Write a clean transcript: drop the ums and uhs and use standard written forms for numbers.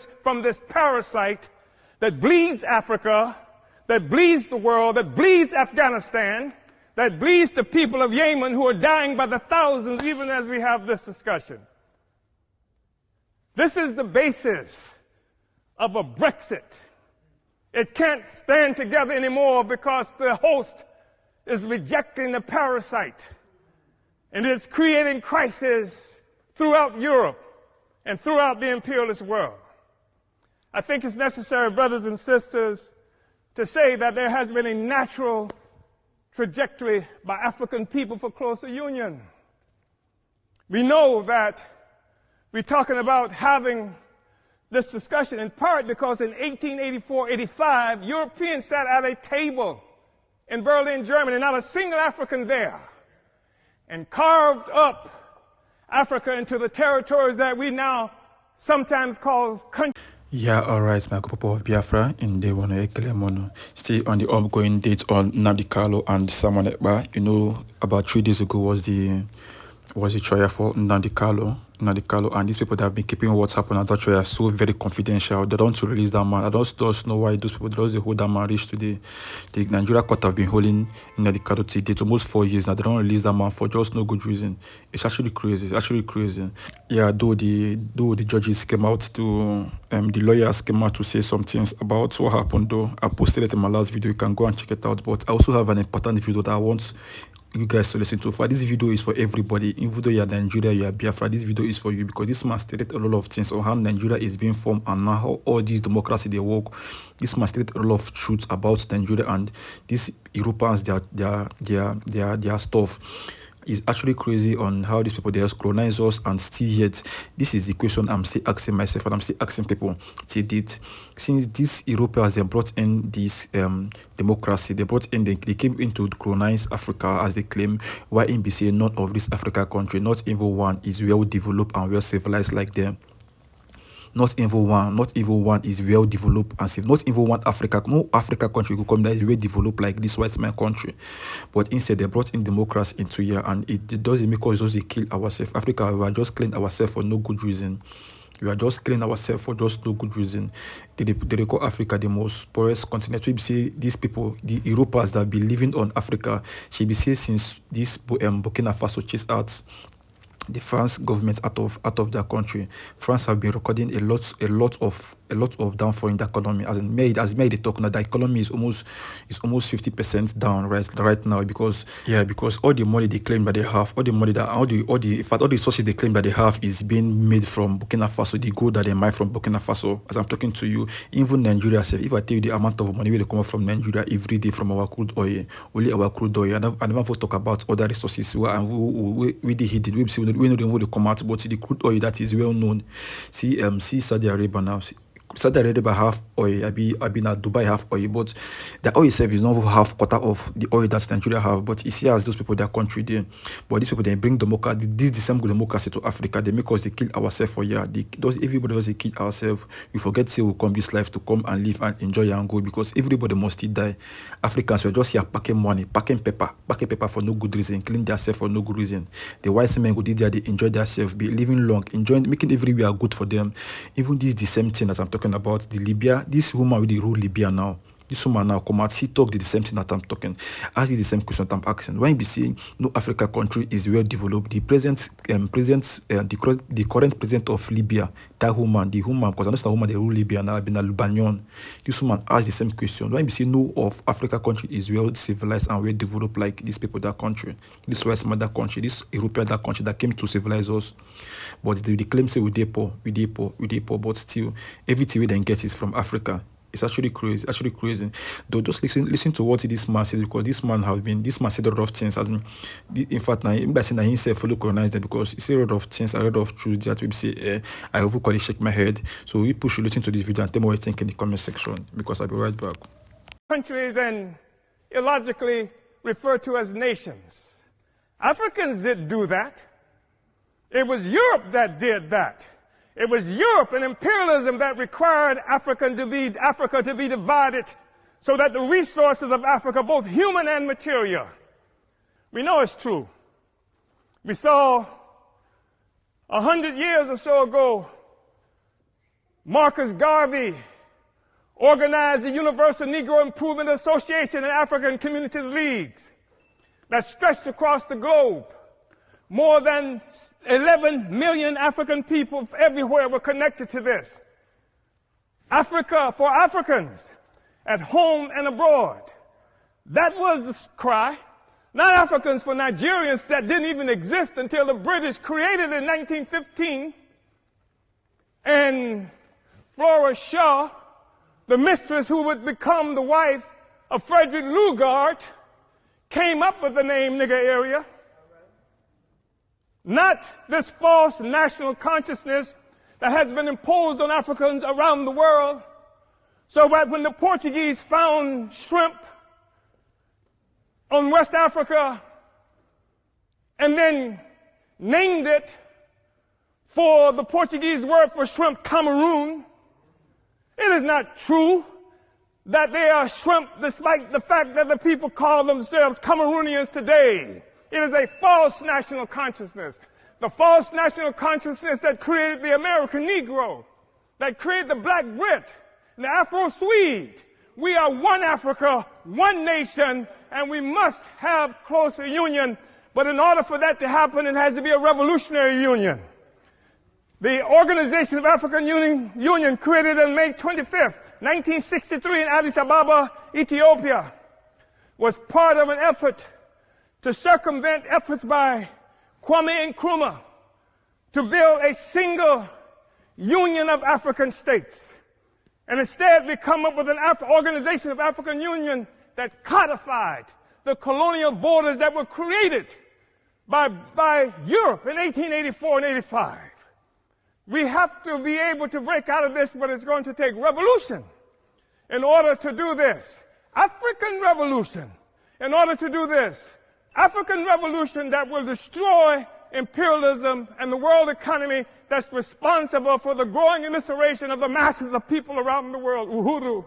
from this parasite that bleeds Africa, that bleeds the world, that bleeds Afghanistan, that bleeds the people of Yemen who are dying by the thousands even as we have this discussion. This is the basis of a Brexit. It can't stand together anymore because the host is rejecting the parasite. And it's creating crisis throughout Europe and throughout the imperialist world. I think it's necessary, brothers and sisters, to say that there has been a natural trajectory by African people for closer union. We know that we're talking about having this discussion in part because in 1884-85, Europeans sat at a table in Berlin, Germany, not a single African there, and carved up Africa into the territories that we now sometimes call countries. Yeah, alright, my people of Biafra, in the one stay on the ongoing date on Nnamdi Kanu and Samuel Ekpa. You know, about 3 days ago was the trial for Nnamdi Kanu, and these people that have been keeping what's happening at that trial are so very confidential. They don't want to release that man. I don't know why those people don't hold that man reach today. The Nigeria court have been holding Nnamdi Kanu to date almost 4 years now. They don't release that man for just no good reason. It's actually crazy. Yeah, though the judges came out to the lawyers came out to say some things about what happened. Though I posted it in my last video, you can go and check it out. But I also have an important video that I want you guys to listen to. For this video is for everybody. Even though you are Nigeria, you are Biafra, this video is for you because this man stated a lot of things on how Nigeria is being formed and now how all these democracy they work. This man stated a lot of truths about Nigeria and these Europeans, their stuff. Is actually crazy on how these people they just colonize us and still yet this is the question I'm still asking myself and I'm still asking people till date. Since these Europeans they brought in this democracy, they came in to colonize Africa as they claim, why in BC none of this Africa country, not even one, is well developed and well civilized like them. Not even one is well developed and safe. Not even one no Africa country could come that is well developed like this white man country. But instead they brought in democracy into here and it doesn't make us just kill ourselves. Africa, we are just killing ourselves for no good reason. We are just killing ourselves for just no good reason. They call Africa the most poorest continent. We say these people, the Europeans that have been living on Africa, should be say since this Burkina Faso chased out the France government out of their country. France have been recording a lot of downfall in the economy. As made they talk now, the economy is almost 50% down right now because all the money they claim that they have, all the sources they claim that they have is being made from Burkina Faso, the gold that they mine from Burkina Faso. As I'm talking to you, even Nigeria, if I tell you the amount of money they come from Nigeria every day from our crude oil, only our crude oil, and I never talk about other resources we did hit it. We know them will come out, but the crude oil that is well known. See Saudi Arabia now. Saudi Arabia have oil. I be at Dubai have oil, but the oil itself is not half quarter of the oil that Nigeria have. But you see, as those people their country there, but these people they bring democracy, this the same democracy to Africa. They make us they kill ourselves for years. Everybody does they kill ourselves. We forget say we come this life to come and live and enjoy and go because everybody must die. Africans were just here packing money, packing paper for no good reason, killing themselves for no good reason. The white men go there, they enjoy themselves, be living long, enjoying, making everywhere good for them. Even this the same thing as I'm talking about the Libya. This woman with the rule Libya now. This woman now come out, she talk the same thing that I'm talking. Ask the same question that I'm asking. When we see no Africa country is well developed, the current president of Libya, the woman, because I know that woman they rule Libya now, been a Libanian. This woman asked the same question. When we see no of Africa country is well civilized and well developed like these people that country, this white man that country, this European that country that came to civilize us, but they claim say we poor, but still everything we then get is from Africa. It's actually crazy. Though just listen to what this man said because this man said a lot of things. In fact, now by saying that he himself fully colonized them because he said a lot of things, a lot of truth that we say. I will call it shake my head. So you should listen to this video and tell me what you think in the comment section because I'll be right back. Countries and illogically referred to as nations. Africans didn't do that. It was Europe that did that. It was Europe and imperialism that required Africa to be divided so that the resources of Africa, both human and material, we know it's true. We saw 100 years or so ago Marcus Garvey organized the Universal Negro Improvement Association and African Communities Leagues that stretched across the globe. More than 11 million African people everywhere were connected to this. Africa for Africans, at home and abroad. That was the cry. Not Africans for Nigerians that didn't even exist until the British created it in 1915. And Flora Shaw, the mistress who would become the wife of Frederick Lugard, came up with the name nigger area. Not this false national consciousness that has been imposed on Africans around the world. So that when the Portuguese found shrimp on West Africa and then named it for the Portuguese word for shrimp, Cameroon, it is not true that they are shrimp despite the fact that the people call themselves Cameroonians today. It is a false national consciousness. The false national consciousness that created the American Negro, that created the Black Brit, and the Afro-Swede. We are one Africa, one nation, and we must have closer union. But in order for that to happen, it has to be a revolutionary union. The Organization of African Union, created on May 25th, 1963 in Addis Ababa, Ethiopia, was part of an effort to circumvent efforts by Kwame Nkrumah to build a single union of African states. And instead, we come up with an Organization of African Union that codified the colonial borders that were created by Europe in 1884 and 85. We have to be able to break out of this, but it's going to take revolution in order to do this. African revolution in order to do this. African revolution that will destroy imperialism and the world economy that's responsible for the growing immiseration of the masses of people around the world. Uhuru.